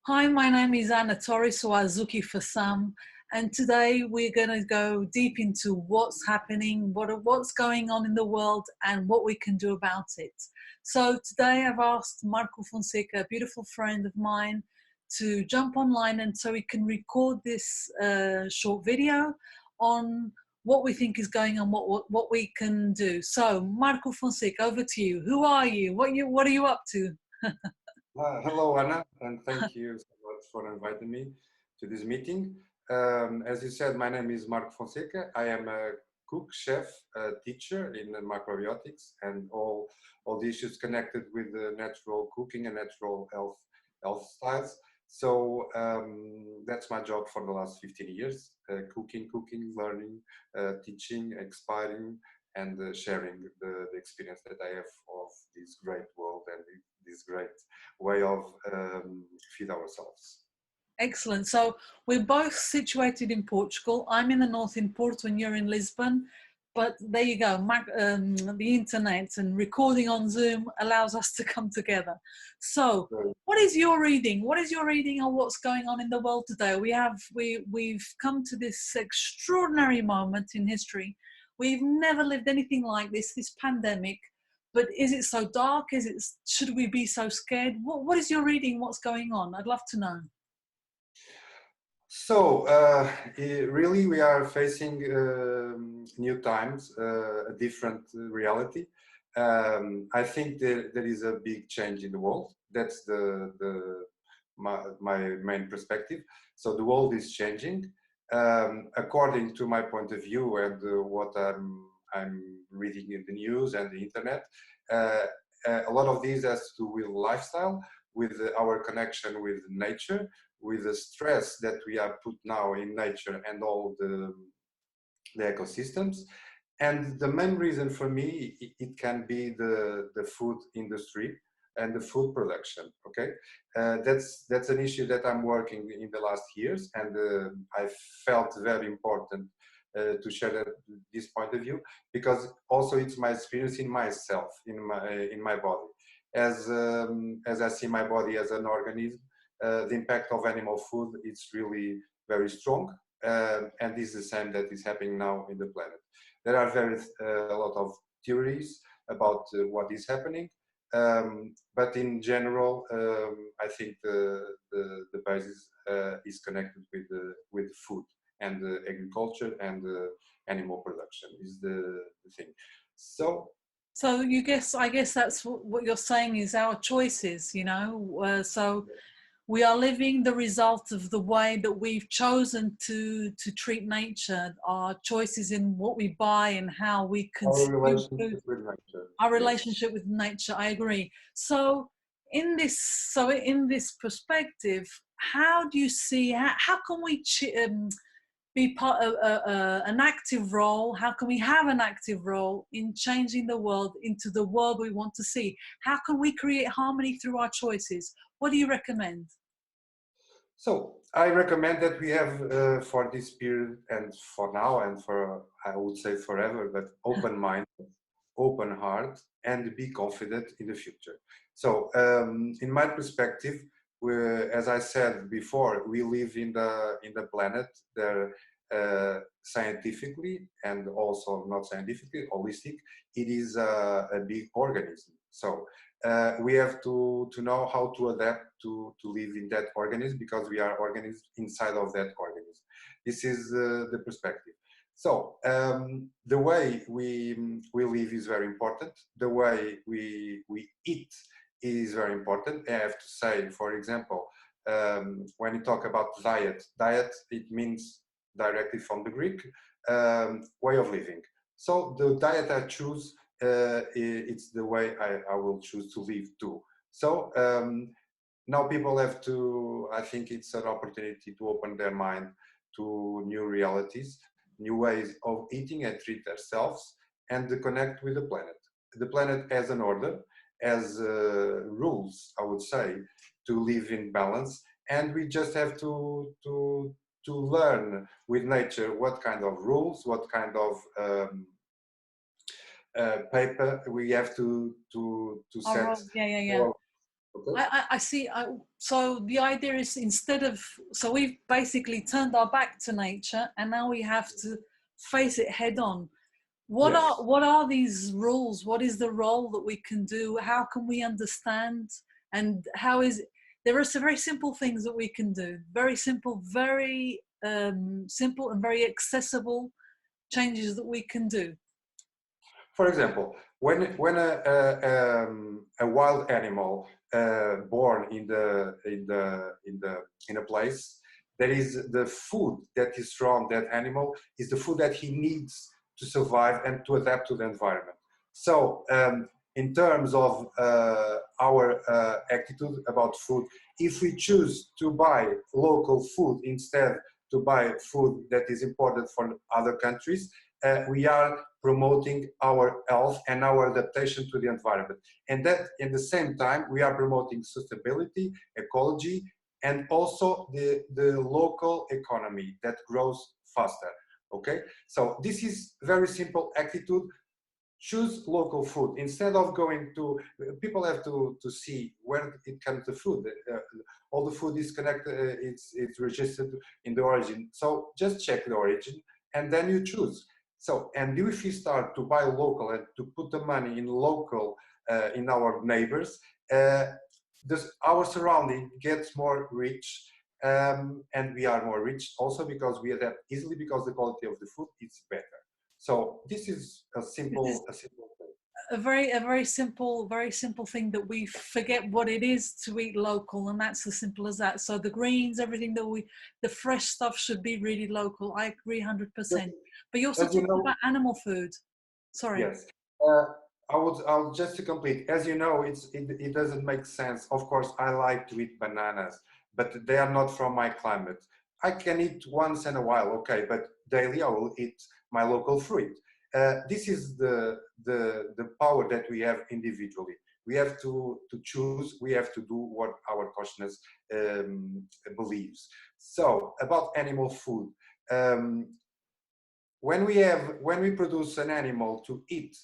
Hi, my name is Anna Torres, or Azuki for some, and today we're going to go deep into what's happening, what's going on in the world, and what we can do about it. So today I've asked Marco Fonseca, a beautiful friend of mine, to jump online and so he can record this short video on what we think is going on, what we can do. So Marco Fonseca, over to you. Who are you? What are you up to? Hello, Anna, and thank you so much for inviting me to this meeting. As you said, my name is Marco Fonseca. I am a cook, chef, teacher in macrobiotics and all the issues connected with natural cooking and natural health styles. So that's my job for the last 15 years, cooking, learning, teaching, inspiring, and sharing the experience that I have of this great world and this great way of feed ourselves. Excellent. So we're both situated in Portugal. I'm in the north in Porto and you're in Lisbon. But there you go. The internet and recording on Zoom allows us to come together. So what is your reading? What is your reading on what's going on in the world today? We've come to this extraordinary moment in history. We've never lived anything like this pandemic. But is it so dark? Should we be so scared? What is your reading? What's going on? I'd love to know. So really, we are facing new times, a different reality. I think there is a big change in the world. That's my main perspective. So the world is changing. According to my point of view and what I'm reading in the news and the internet, a lot of these has to do with lifestyle, with our connection with nature, with the stress that we are put now in nature and all the ecosystems. And the main reason for me, it can be the food industry and the food production. Okay, that's an issue that I'm working in the last years, and I felt very important to share this point of view, because also it's my experience in myself, in my body, as I see my body as an organism. The impact of animal food is really very strong, and this is the same that is happening now in the planet. There are a lot of theories about what is happening, but in general, I think the basis is connected with food and agriculture and animal production is the thing. So I guess that's what you're saying is our choices, you know. So we are living the result of the way that we've chosen to treat nature, our choices in what we buy and how we Our consume food, relationship with nature, our yes. relationship with nature. I agree. So in this perspective, how do you see how can we be part of an active role? How can we have an active role in changing the world into the world we want to see? How can we create harmony through our choices? What do you recommend? So I recommend that we have for this period and for now and for, I would say, forever, but open mind, open heart, and be confident in the future. So in my perspective, as I said before, we live in the planet there, scientifically and also not scientifically, holistic. It is a big organism. So we have to know how to adapt to live in that organism, because we are organisms inside of that organism. This is the perspective. So the way we live is very important. The way we eat is very important. I have to say, for example, when you talk about diet, it means directly from the Greek, way of living. So the diet I choose, it's the way I will choose to live too. So now people have to, I think it's an opportunity to open their mind to new realities, new ways of eating and treat ourselves, and to connect with the planet. The planet has an order, has rules, I would say, to live in balance, and we just have to learn with nature what kind of rules, what kind of paper we have to All set right. Yeah, yeah, yeah. Okay. I see. So the idea is instead of, so we've basically turned our back to nature and now we have to face it head on. Yes. What are these rules? What is the role that we can do? How can we understand? And how is, there are some very simple things that we can do. Very simple, very simple and very accessible changes that we can do. For example, when a wild animal born in a place, there is the food that is from that animal is the food that he needs to survive and to adapt to the environment. So in terms of our attitude about food, if we choose to buy local food instead to buy food that is imported from other countries, we are promoting our health and our adaptation to the environment. And that, at the same time, we are promoting sustainability, ecology, and also the local economy that grows faster. Okay, so this is very simple attitude. Choose local food instead of going to, people have to see where it comes to food. All the food is connected, it's registered in the origin, so just check the origin and then you choose. So, and if you start to buy local and to put the money in local, in our neighbors, our surrounding gets more rich, and we are more rich also because we adapt easily because the quality of the food is better. So this is a simple thing. A very simple thing that we forget what it is to eat local, and that's as simple as that. So the greens, everything that the fresh stuff should be really local. I agree 100%. But you also As you talked know, about animal food. Sorry. yes. I'll just to complete. As you know, it doesn't make sense. Of course, I like to eat bananas, but they are not from my climate. I can eat once in a while, okay, but daily I will eat my local fruit. This is the power that we have individually. We have to choose. We have to do what our consciousness believes. So about animal food. Um, when we produce an animal to eat,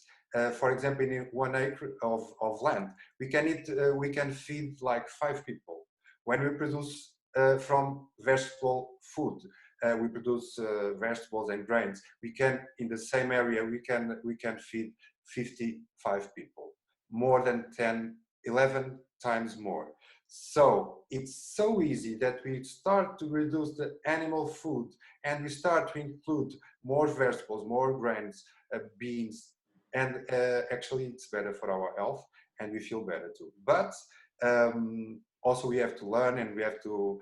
for example, in 1 acre of land, we can feed like 5 people. When we produce from vegetable food, we produce vegetables and grains, we can, in the same area, we can feed 55 people, more than 10, 11 times more. So it's so easy that we start to reduce the animal food and we start to include more vegetables, more grains, beans, and actually it's better for our health and we feel better too. But also we have to learn and we have to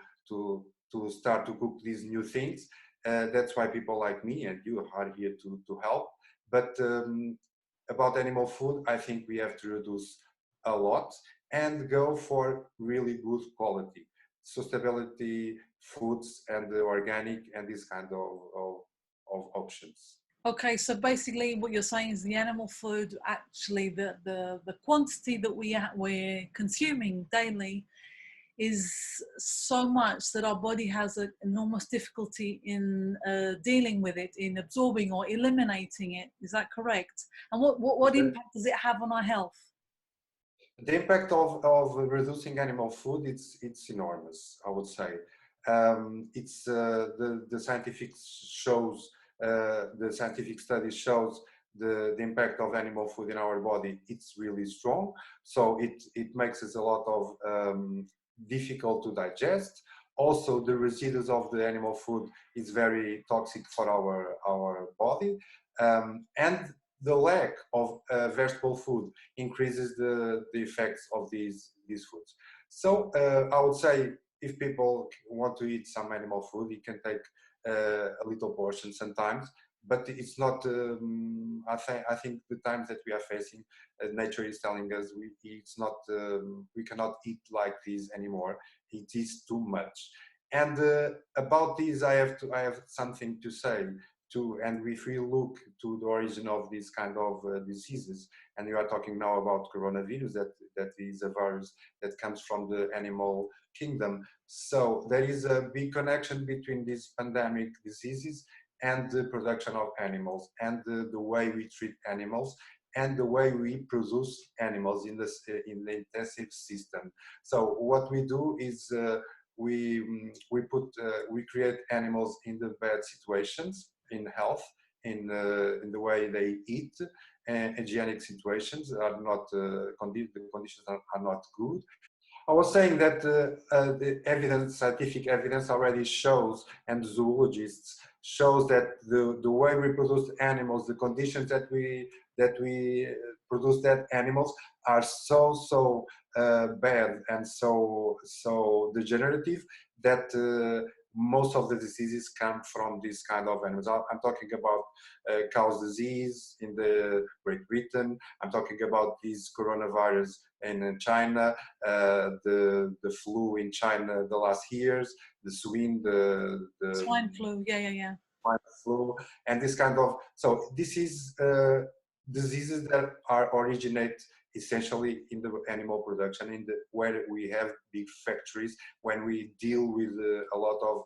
start to cook these new things. That's why people like me and you are here to help. But about animal food, I think we have to reduce a lot and go for really good quality, sustainability foods and the organic and this kind of options. Okay, so basically what you're saying is the animal food, actually the quantity that we're consuming daily is so much that our body has an enormous difficulty in dealing with it, in absorbing or eliminating it. Is that correct? And what impact does it have on our health? The impact of reducing animal food, it's enormous, I would say. It's the scientific shows, the scientific study shows the impact of animal food in our body. It's really strong. So it makes it a lot of difficult to digest. Also, the residues of the animal food is very toxic for our body. And the lack of vegetable food increases the effects of these foods. So I would say if people want to eat some animal food, you can take a little portion sometimes, but it's not. I think the times that we are facing, nature is telling us it's not. We cannot eat like this anymore. It is too much. And about this, I have something to say too. And if we look to the origin of these kind of diseases, and we are talking now about coronavirus, that is a virus that comes from the animal kingdom. So there is a big connection between these pandemic diseases and the production of animals and the way we treat animals. and the way we produce animals in in the intensive system. So what we do is we create animals in the bad situations in health, in the way they eat, and hygienic situations are not the conditions are not good. I was saying that the evidence, scientific evidence already shows, and zoologists shows that the way we produce animals, the conditions that we produce that animals are so bad and so degenerative that most of the diseases come from this kind of animals. I'm talking about cow's disease in the Great Britain. I'm talking about this coronavirus in China, the flu in China the last years, the Swine flu, yeah. swine flu, and this kind of. So this is diseases that are originate essentially in the animal production, where we have big factories, when we deal with a lot of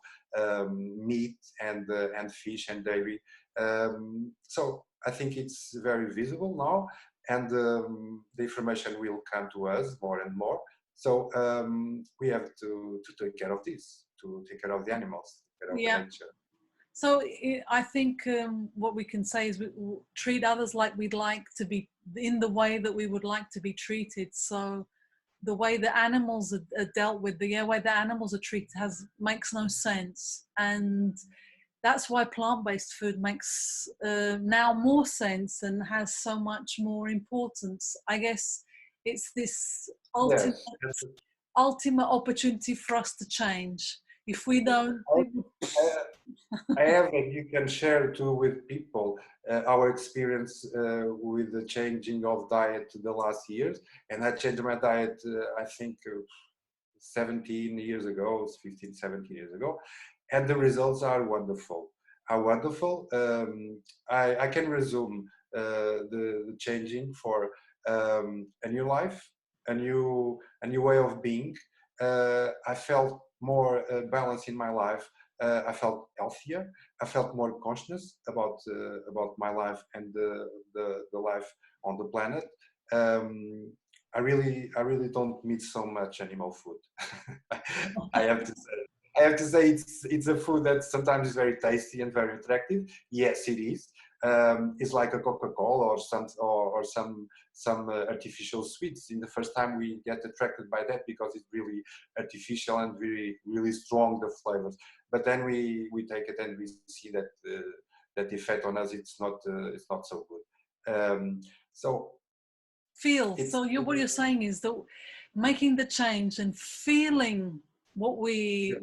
meat and fish and dairy. So I think it's very visible now, and the information will come to us more and more. So we have to take care of this, to take care of the animals, take care of the nature. So I think what we can say is we treat others like we'd like to be, in the way that we would like to be treated. So the way the animals are dealt with, the way the animals are treated makes no sense. And that's why plant-based food makes now more sense and has so much more importance. I guess it's this ultimate opportunity for us to change. If we don't... I have that you can share too with people our experience with the changing of diet the last years. And I changed my diet, I think 17 years ago, 15, 17 years ago. And the results are wonderful. I can resume the changing for a new life, a new way of being. I felt more balance in my life. I felt healthier. I felt more conscious about my life and the life on the planet. I really don't miss so much animal food. I have to say. I have to say it's a food that sometimes is very tasty and very attractive. Yes, it is. It's like a Coca-Cola or some artificial sweets. In the first time, we get attracted by that because it's really artificial and really strong, the flavors. But then we take it and we see that that effect on us. It's not so good. So what you're saying is that making the change and feeling what we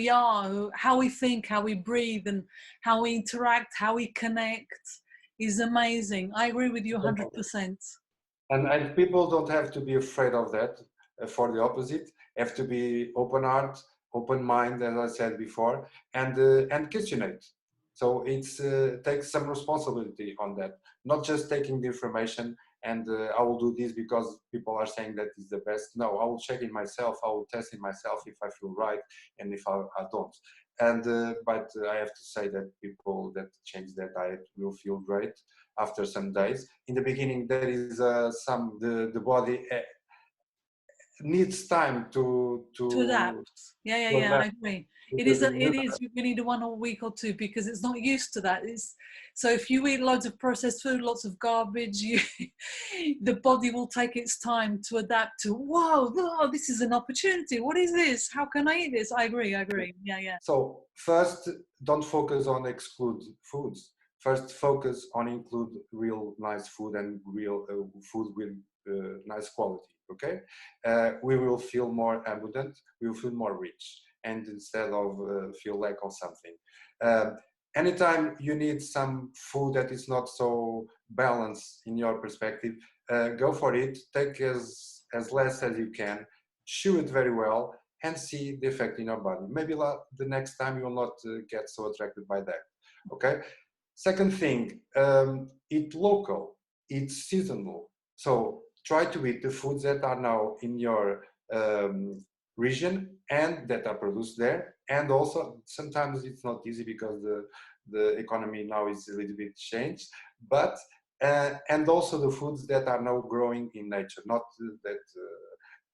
are, how we think, how we breathe, and how we interact, how we connect is amazing. I agree with you 100%. And people don't have to be afraid of that. For the opposite, have to be open heart, open mind, as I said before, and question it. So it's takes some responsibility on that, not just taking the information and I will do this because people are saying that is the best. No, I will check it myself. I will test it myself if I feel right and if I don't. And but I have to say that people that change their diet will feel great after some days. In the beginning, there is the body needs time to adapt. Yeah, I agree. It is we need 1 week or 2 because it's not used to that. So if you eat loads of processed food, lots of garbage, the body will take its time to adapt to, whoa, this is an opportunity. What is this? How can I eat this? I agree. Yeah. So first, don't focus on exclude foods. First, focus on include real nice food and real food with nice quality. Okay, we will feel more abundant, we will feel more rich, and instead of feel lack of something. Anytime you need some food that is not so balanced in your perspective, go for it. Take as less as you can, chew it very well, and see the effect in your body. Maybe the next time you will not get so attracted by that. Okay. Second thing, eat local, eat seasonal. So try to eat the foods that are now in your region and that are produced there. And also, sometimes it's not easy because the economy now is a little bit changed. But and also the foods that are now growing in nature, not that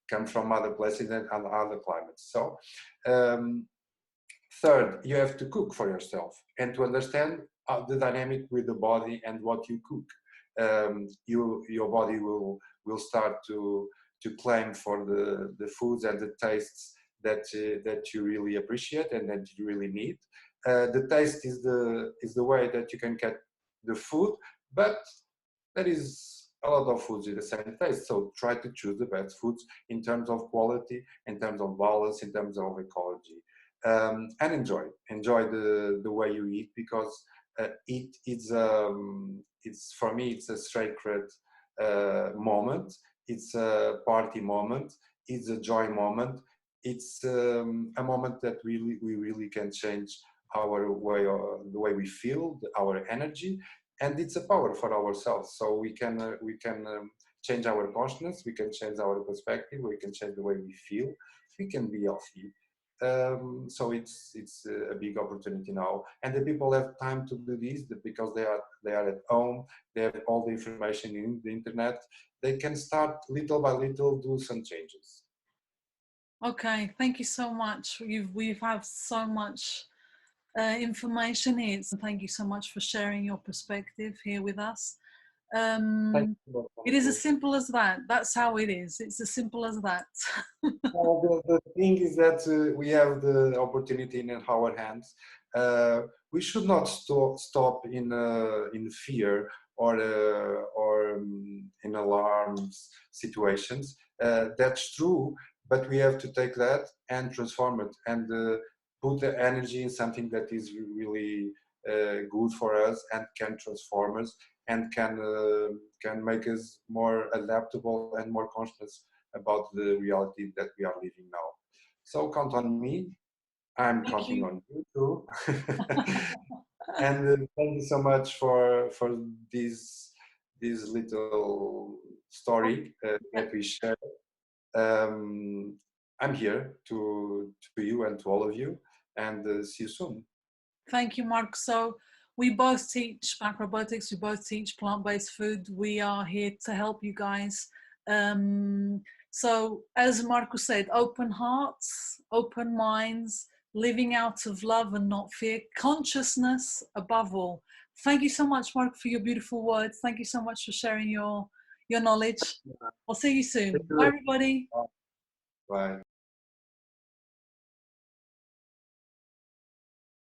come from other places and other climates. So third, you have to cook for yourself and to understand the dynamic with the body and what you cook. Your body will start to claim for the foods and the tastes that you really appreciate and that you really need. The taste is the way that you can get the food, but there is a lot of foods with the same taste. So try to choose the best foods in terms of quality, in terms of balance, in terms of ecology, and enjoy the way you eat, because it's for me it's a sacred moment. It's a party moment. It's a joy moment. It's a moment that we really can change our way, the way we feel, our energy, and it's a power for ourselves. So we can change our consciousness, we can change our perspective, we can change the way we feel, we can be healthy. So it's a big opportunity now, and the people have time to do this because they are at home. They have all the information in the internet. They can start little by little, do some changes. Okay, thank you so much. We've had so much information here, and thank you so much for sharing your perspective here with us. It is as simple as that. That's how it is. It's as simple as that. Well, the thing is that we have the opportunity in our hands. We should not stop in fear or in alarms situations. That's true, but we have to take that and transform it and put the energy in something that is really good for us and can transform us and can make us more adaptable and more conscious about the reality that we are living now. So count on me. I'm counting on you too. And thank you so much for this little story that we share. I'm here to you and to all of you, and see you soon. Thank you, Mark. So we both teach macrobiotics, we both teach plant-based food. We are here to help you guys. So as Marco said, open hearts, open minds, living out of love and not fear, consciousness above all. Thank you so much, Mark, for your beautiful words. Thank you so much for sharing your knowledge. I'll see you soon. Bye, everybody. Bye.